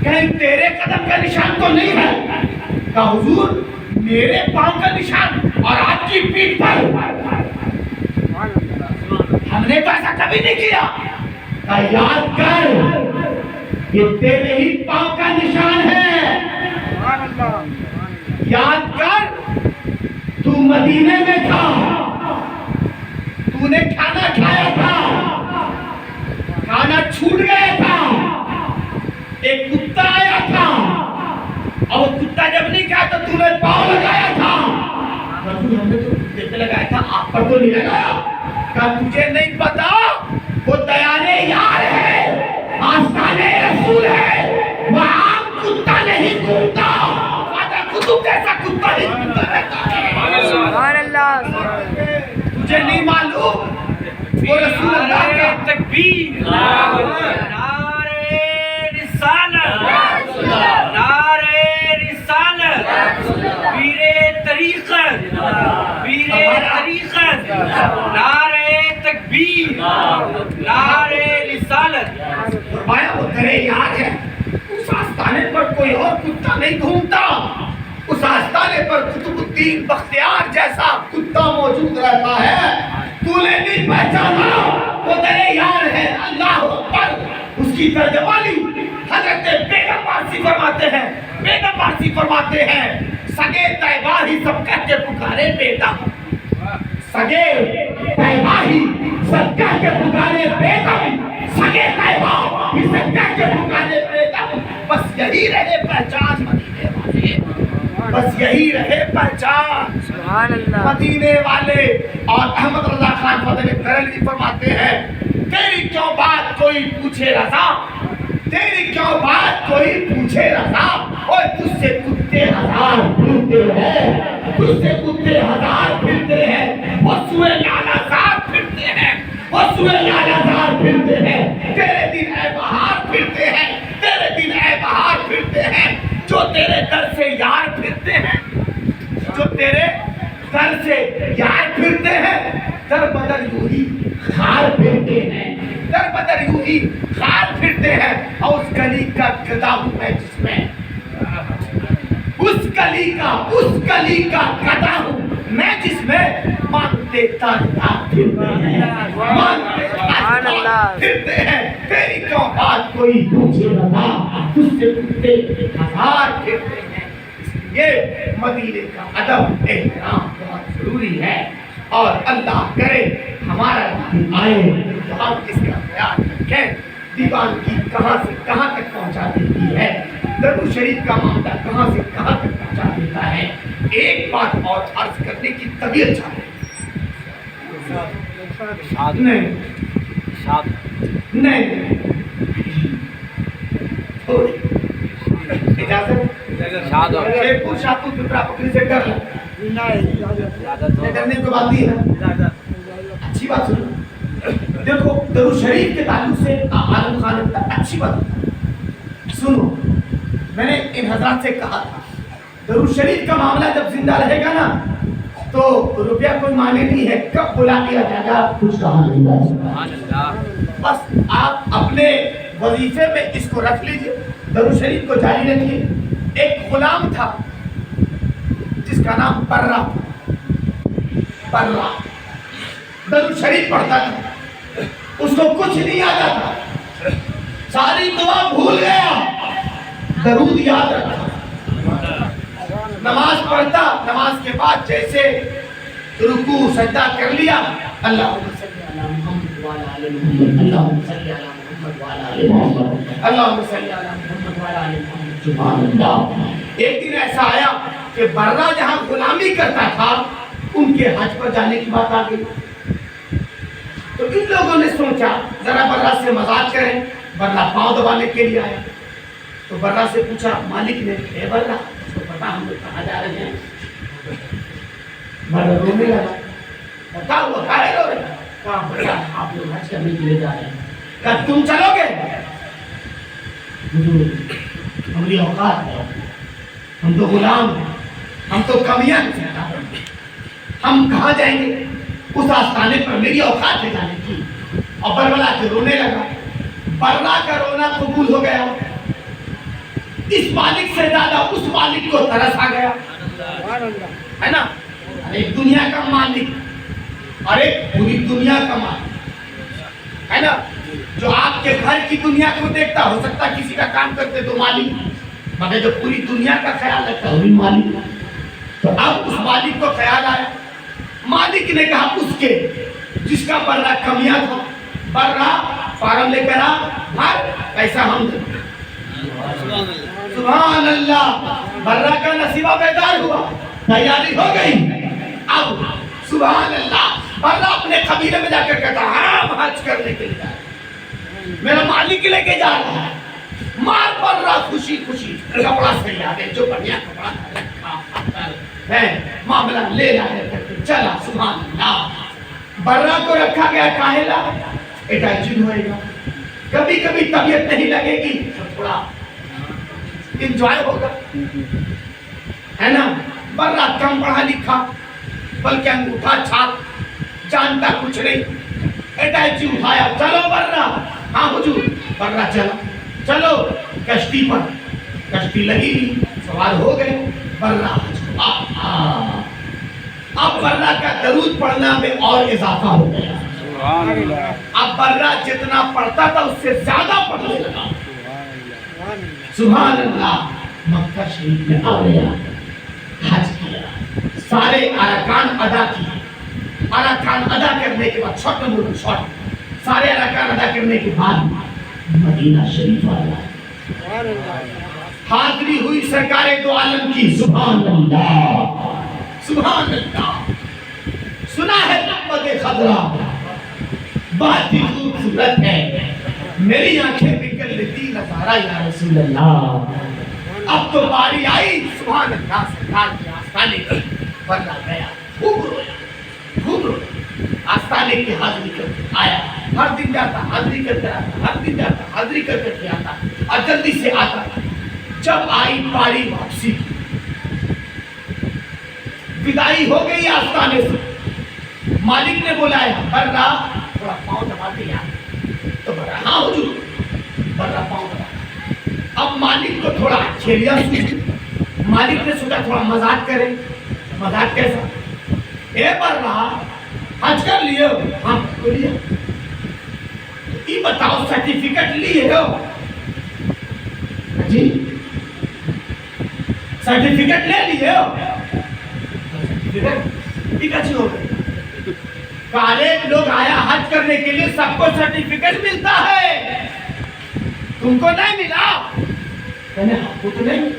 कहीं तेरे कदम का निशान तो नहीं है। कहा हुजूर मेरे पांव का निशान और आपकी पीठ पर, हमने तो ऐसा कभी नहीं किया। कहा याद कर ये तेरे ही पांव का निशान है, याद कर तू मदीने में था, तूने खाना खाया था, खाना छूट गया था, एक कुत्ता आया था, और वो कुत्ता जब नहीं खाया तो तूने पांव लगाया था। हमने तो कुत्ते पे लगाया था, आप पर तो नहीं लगाया। क्या तुझे नहीं पता वो दयाने यार है, आस्ताने रसूल है, वो आम कुत्ता नहीं घूमता, खाजा कुतुब जैसा कुत्ता ही घूमता रहता है। सुभान अल्लाह, तुझे नहीं मालूम वो रसूल अल्लाह का तकबीर, नारे रिसालत, नारे रिसालत, वीरे तरीक़त, वीरे तरीक़त, नारे तकबीर, नारे रिसालत। फरमाया वो तेरे याद है, उस आस्ताने पर कोई और कुत्ता नहीं घूमता, उस आस्ताने पर कुतुबुद्दीन बख्तियार जैसा कुत्ता मौजूद रहता है। तूने नहीं पहचाना वो तेरे यार है, अल्लाह अकबर। उसकी तर्जमानी हजरत बेगम पारसी फरमाते हैं, बेगम पारसी फरमाते हैं, सगे तैबा ही सब कह के पुकारे बेगम, सगे तैबा ही सब कह के पुकारे बेगम, सगे तैबा ही सब कह के पुकारे बेगम। बस यही रहे पहचान मदीने वाले, बस यही रहे पहचान सुभान अल्लाह। मदीने वाले। और अहमद रजा खान फतेह बरेलवी फरमाते हैं, तेरी क्यों बात कोई पूछे रजा, तेरी क्यों बात कोई पूछे रजा, और तुझसे कुत्ते हजार फिरते हैं, तुझसे कुत्ते हजार फिरते हैं, वसुए लालाजार फिरते हैं, वसुए लालाजार फिरते हैं, तेरे दिन ऐ बहार फिरते हैं, तेरे दिन ऐ बहार फिरते हैं, जो तेरे दर से यार फिरते हैं, जो तेरे दर से यार फिरते हैं, दर बदर यूं ही खार फिरते हैं, दर बदर यूं ही खार फिरते हैं। और उस गली का गधा हूं मैं जिसमें, उस गली का गधा हूं मैं जिसमें मांगते ताजा फिरते हैं, मांगते ताजा फिरते हैं। तेरी क्यों बात कोई पूछे रहा, तुझसे कुत्ते हजार फिरते हैं। ये मदीने का अदब एहतराम बहुत जरूरी है। और अल्लाह करे हमारा दिन आए तो हम इसका ख्याल रखें। दीवानगी कहाँ से कहाँ तक पहुँचा देती है, दरूद शरीफ का मामला कहाँ से कहाँ तक पहुँचा देता है। एक बात और अर्ज करने की तबीयत चाह रही, नहीं नहीं थोड़ी इजाजत शेरपुर शाहपुर पिपरा पकड़ी से डर डरने की बात नहीं है। अच्छी बात सुनो, देखो दरूद शरीफ के ताल्लुक से आलम खान अच्छी बात सुनो, मैंने इन हजरात से कहा था दरूद शरीफ का मामला जब जिंदा रहेगा ना तो रुपया कोई माने नहीं है, कब बुला दिया जाएगा कुछ कहा नहीं जाएगा। बस आप अपने वजीफे में इसको रख लीजिए, दरूद शरीफ को जारी रखिए। एक गुलाम था जिसका नाम बर्रा, दरूद शरीफ पढ़ता था, उसको कुछ नहीं आता था, सारी दुआ भूल गया, दरूद याद रखा, नमाज पढ़ता, नमाज के बाद जैसे रुकू सजदा कर लिया, अल्लाहुम्मा सल्ली अला मुहम्मद व अला आलि मुहम्मद, अल्लाहुम्मा सल्ली अला मुहम्मद व अला आलि मुहम्मद, अल्लाहुम्मा सल्ली अला मुहम्मद व अला आलि मुहम्मद। सुभान अल्लाह। एक दिन ऐसा आया कि बर्रा जहां गुलामी करता था उनके हज पर जाने की बात आ गई, तो इन लोगों ने सोचा जरा बर्रा से मजाक करें, बर्रा पांव दबाने के लिए आया, तो बर्रा से पूछा मालिक ने, हे बर्रा तो पता हम लोग कहाँ जा रहे हैं? बर्रा रोने लगा, बता हुआ काहे रो रहे? कहा बर्रा आप लोग हज करने के लिए जा रहे हैं। कहा तुम चलोगे? हुजूर हमारी औकात है, हम तो गुलाम हैं, हम तो कमियां हैं, हम कहाँ जाएंगे? उस आस्थाने पर मेरी औकात है जाने की। और बरबला के रोने लगा, बर्रा का रोना कबूल हो गया, इस मालिक से ज्यादा उस मालिक को तरस आ गया, है ना? एक दुनिया का मालिक और एक पूरी दुनिया का मालिक, है ना? जो आपके घर की दुनिया को देखता, हो सकता किसी का काम करते तो मालिक, मगर जो पूरी दुनिया का ख्याल रखता वो भी मालिक। तो अब उस मालिक को ख्याल आया, मालिक ने कहा उसके जिसका बर्रा कमियां था, बर्रा फार्म लेकर आ, भर पैसा हम दे। सुभान अल्लाह, बर्रा का नसीबा बेदार हुआ, तैयारी हो गई। अब सुभान अल्लाह, बर्रा अपने कबीले में जाकर कहता हम हज करने के लिए जा रहे हैं, मेरा मालिक लेके जा रहा है। मार बर्रा खुशी खुशी कपड़ा सरिया दे, जो बढ़िया कपड़ा है मामला ले लाया करके चला। सुभान अल्लाह, बर्रा को रखा गया काहेला, अटैचिंग होएगा, कभी कभी तबीयत नहीं लगेगी तो थोड़ा एंजॉय होगा, है ना? बर्रा कम पढ़ा लिखा, बल्कि अंगूठा छाप, जानता कुछ नहीं, अटैची उठाया, चलो बर्रा। हाँ हुजूर, बर्रा चला, चलो कश्ती पर, कश्ती लगी, सवार हो गए, बर्रा अब बर्रा का दरूद पढ़ना में और इजाफा हो गया। अब बर्रा जितना पढ़ता था उससे ज्यादा पढ़ने लगा। सुभान अल्लाह, मक्का शरीफ में आ गया, हज किया, सारे अरकान अदा किए, अरकान अदा करने के बाद सारे अरकान अदा करने के बाद मदीना शरीफ आया, हाजिरी हुई सरकारे दो आलम की। सुभान अल्लाह, सुभान अल्लाह। सुना है नब्बत खदरा बात ही खूबसूरत है, मेरी आंखें बिकल लेती नजारा या रसूल अल्लाह। अब तो बारी आई सुभान अल्लाह सरकार के आस्थाने की, बर्रा गया, खूब रोया, आस्थाने की हाजिरी करके आया, हर दिन जाता हाजिरी करके आता, हर दिन जाता हाजिरी करके आता, और जल्दी से आता। जब आई पारी वापसी की, विदाई हो गई आस्थाने से, मालिक ने बुलाया, बर्रा थोड़ा पाँव दबा के यार, तो बर्रा हाँ हुजूर, बर्रा पाँव दबा। अब मालिक को थोड़ा खेलिया सूझी, मालिक ने सोचा थोड़ा मजाक करें। मजाक कैसा? ए बर्रा हज कर लिए हो? हाँ कर लिया। ये बताओ सर्टिफिकेट लिए हो? जी सर्टिफिकेट ले लिए हो? सर्टिफिकेट हो गए। काले लोग आया हज करने के लिए, सबको सर्टिफिकेट मिलता है, तुमको नहीं मिला? कहने आपको तो नहीं।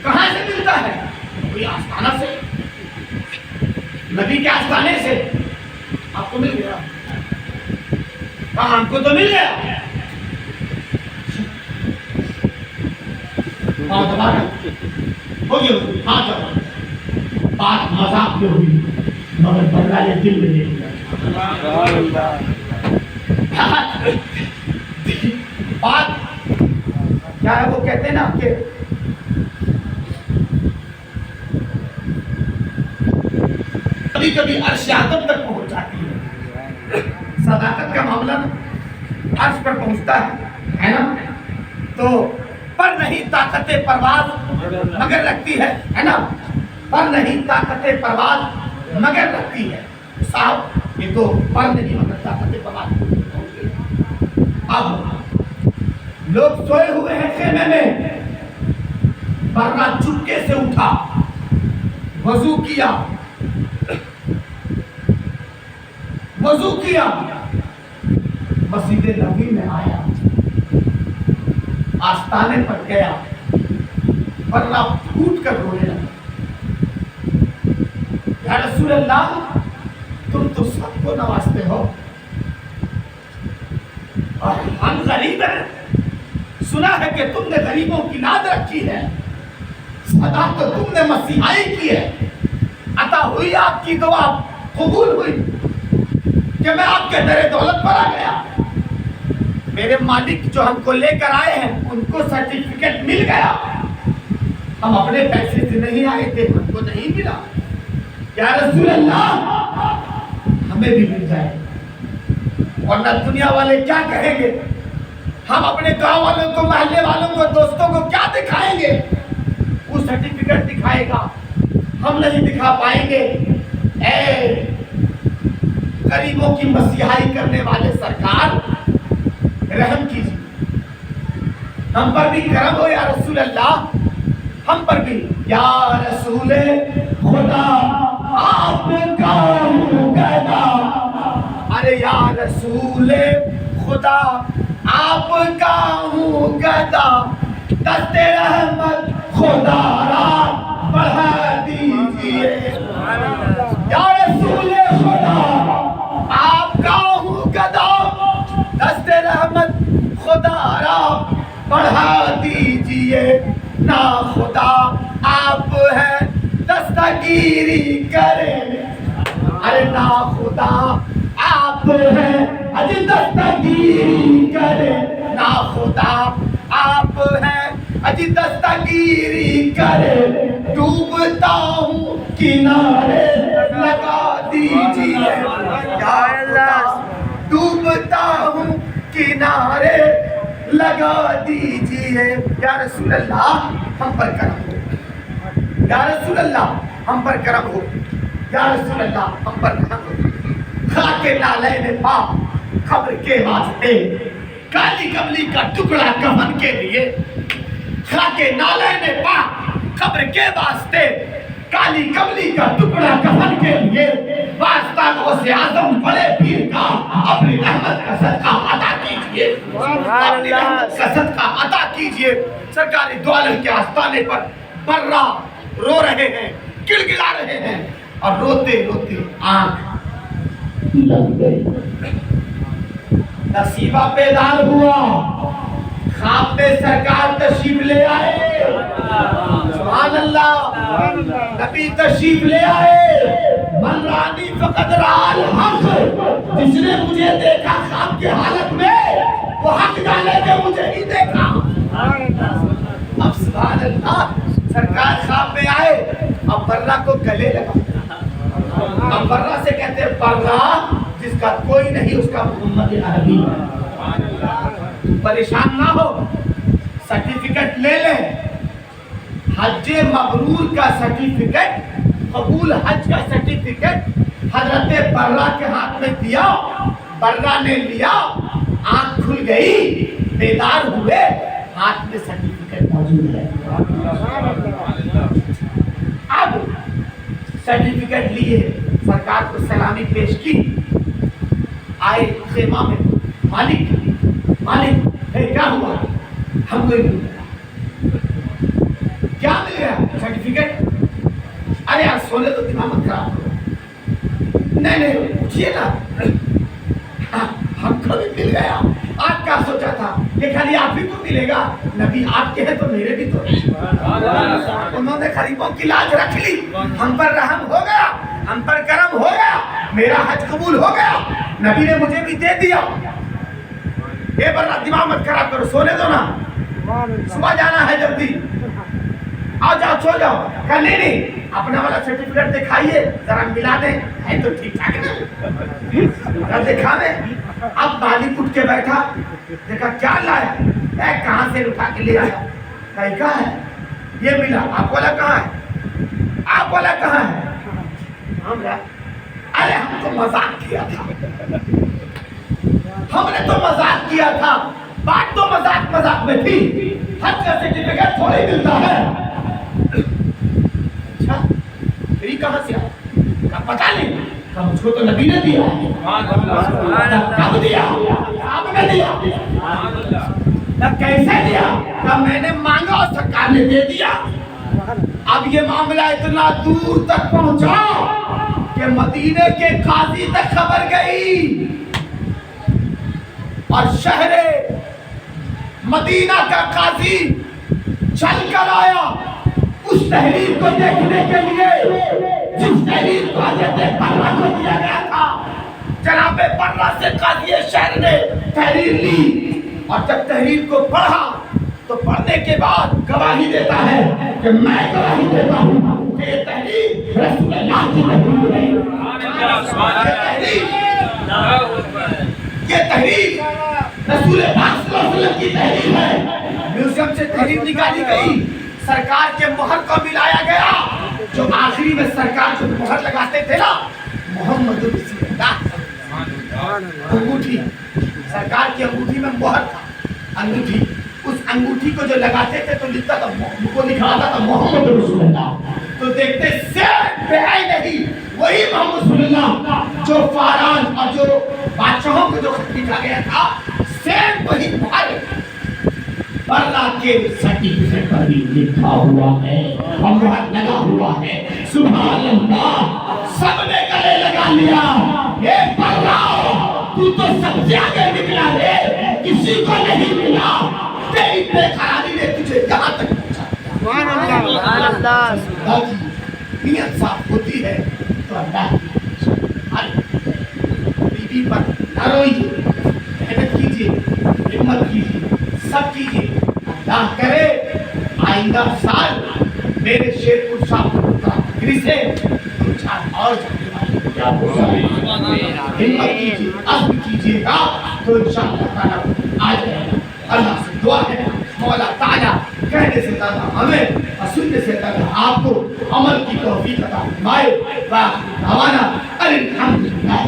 कहां से मिलता है? कोई आस्थाना से। नबी के आस्थाने से आपको मिल गया, हाँ हमको तो मिल गया। हाँ दोबारा हो गया, हाँ चलो, बात मजाक में हुई मगर बर्रा ने दिल में ले लिया। बात क्या है वो कहते हैं ना कि कभी कभी अर्श आदम तक पहुंच जाती है। सदाकत का मामला अर्श पर पहुंचता है ना, तो पर नहीं ताकते परवाज मगर रखती है ना, पर नहीं ताकते परवाज मगर रखती है। साहब ये तो पर नहीं मगर ताकते परवाज। अब लोग सोए हुए हैं खेमे में, बर्रा चुपके से उठा, वजू किया, मस्जिद नबी में आया, आस्ताने पर गया, बर्रा फूट कर रोने लगा, या रसूल अल्लाह तुम तो सबको नवाजते हो और हम गरीब हैं, सुना है कि तुमने गरीबों की लाद रखी है, सदा तो तुमने मसीहाई की है, अता हुई आपकी दुआ कबूल हुई कि मैं आपके दरे दौलत पर आ गया। मेरे मालिक जो हमको लेकर आए हैं उनको सर्टिफिकेट मिल गया, हम अपने पैसे से नहीं आए थे, हमको नहीं मिला। या रसूल अल्लाह हमें भी मिल जाए, वरना दुनिया वाले क्या कहेंगे, हम अपने गांव वालों को, महल्ले वालों को, दोस्तों को क्या दिखाएंगे? वो सर्टिफिकेट दिखाएगा, हम नहीं दिखा पाएंगे। ए गरीबों की मसीहाई करने वाले सरकार रहम कीजिए, हम पर भी करम हो या रसूल अल्लाह, हम पर भी। या रसूल खुदा आपका हूँ गदा, अरे या रसूल खुदा आपका हूँ गदा, दस्ते रहमत खुदा रा बढ़ा दीजिए। या रसूल खुदा आपका हूँ गदा, दस्ते रहमत खुदा रा बढ़ा दीजिए। ना खुदा आप है दस्तगीरी करे, अरे ना खुदा आप है अज दस्तगीरी करे, ना खुदा आप है अज दस्तगीरी करे। डूबता हूँ किनारे लगा दीजिए, डूबता हूँ किनारे लगा दीजिए। या रसूल अल्लाह हम पर करम हो, या रसूल अल्लाह हम पर करम हो, या रसूल अल्लाह हम पर करम हो। खाके नालैन पाक खबर के वास्ते, काली कमली का टुकड़ा कफन के लिए, खाके नालैन पाक खबर के वास्ते, काली कमली का टुकड़ा कफन के लिए, वास्ता गौसे आज़म बड़े पीर का अपनी रहमत का सदका अदा कीजिए, अपनी रहमत का सदका अदा कीजिए। सरकारी दौलत के आस्थाने पर बर्रा रो रहे हैं, गिड़गिड़ा रहे हैं और रोते रोते आंख लग गई। नसीबा बेदार हुआ, ख्वाब में सरकार तशरीफ ले आए, सुभान अल्लाह, नबी तशरीफ ले आए। मन रानी फकत राल हक, जिसने मुझे देखा ख्वाब की हालत में, वो हक जाने के मुझे ही देखा। अब सुभान अल्लाह, सरकार ख्वाब में आए, अब बर्रा को गले लगा, अब बर्रा से कहते हैं बर्रा जिसका कोई नहीं उसका मोहम्मद अरबी। परेशान ना हो, सर्टिफिकेट ले ले, हज मबरूर का सर्टिफिकेट, कबूल हज का सर्टिफिकेट हजरत बर्रा के हाथ में दिया, बर्रा ने लिया, आंख खुल गई, बेदार हुए, हाथ में सर्टिफिकेट मौजूद है। अब सर्टिफिकेट लिए, सरकार को सलामी पेश की, आए खेमा में, मालिक मालिक क्या हुआ? हमको मिल गया। क्या मिल गया? सर्टिफिकेट। अरे यार सोने तो दिमाग मत खराब करो, नहीं नहीं पूछिए ना। हमको भी मिल गया। आप क्या सोचा था कि खाली आप ही को मिलेगा? नबी आपके हैं तो मेरे भी तो हैं। उन्होंने गरीबों की लाज रख ली, हम पर रहम हो गया, हम पर करम हो गया, मेरा हज कबूल हो गया, नबी ने मुझे भी दे दिया। ये बर्रा दिमाग मत खराब करो, सोने दो ना, सुबह जाना है जल्दी। आओ जाओ सो जाओ। कहा नहीं नहीं अपना वाला सर्टिफिकेट दिखाइए जरा मिला दें, है तो ठीक ठाक ना। दिखावे। अब मालिक उठ के बैठा, देखा क्या लाया, कहाँ से उठा के ले आया, कहा है ये मिला, आप वाला कहाँ है, आप वाला कहाँ है? हमरा अरे हम तो मजाक किया था, हमने तो मजाक किया था, बात तो मजाक मजाक में थी, हज का सर्टिफिकेट थोड़ी मिलता है। अच्छा फिर कहाँ से आया? का पता नहीं, का मुझको तो नबी ने दिया। कब दिया? आपने दिया? कैसे दिया? का मैंने मांगा और सरकार ने दे दिया। अब ये मामला इतना दूर तक पहुंचा कि मदीने के काजी तक खबर गई और शहरे मदीना का काजी चल कर आया उस तहरीर को देखने के लिए जिस तहरीर को हज़रत बर्रा को दिया गया था। जनाब बर्रा से काजी शहर ने तहरीर ली और जब तहरीर को पढ़ा तो पढ़ने के बाद गवाही देता है कि मैं गवाही देता हूँ कि ये तहरीर रसूलुल्लाह की तहरीर है। ये तहरीर रसूल पाक सल्लल्लाहु अलैहि वसल्लम की तहरीर है। म्यूजियम से तहरीर निकाली गई, सरकार के मोहर को मिलाया गया। जो आखिरी में सरकार जो मोहर लगाते थे ना, मोहम्मद अंगूठी, सरकार की अंगूठी में मोहर था, अंगूठी, उस अंगूठी को जो लगाते थे तो लिखता था, वो लिखाता था मोहम्मद रसूलुल्लाह। तो देखते सेम बेआई नहीं, वही मोहम्मद रसूलुल्लाह जो फारान और जो बादशाहों को जो खत लिखा गया था, सेम वही बर्रा के सर्टिफिकेट पर भी लिखा हुआ है और मुहर लगा हुआ है। सुभान अल्लाह, सबने गले लगा लिया। ये बर्रा तू तो सबसे आगे निकला रे, किसी को नहीं मिला। तेरी बेकरारी ने तुझे यहाँ तक पहुंचा। नियत साफ होती है तो अल्लाह बीवी पर न रोइए, मेहनत कीजिए, हिम्मत कीजिए, सब कीजिए। अल्लाह करे आइंदा साल मेरे शेरपुर शाहपुर से 2-4 और हिम्मत कीजिए, अज़्म कीजिएगा तो इंशाअल्लाह ताला आ जाएगा। अल्लाह से दुआ है मौला ताला कहने से ज़्यादा हमें और सुनने से ज़्यादा आपको अमल की तौफीक अता फरमाए। वाह दावाना अल्हम्दुलिल्लाह।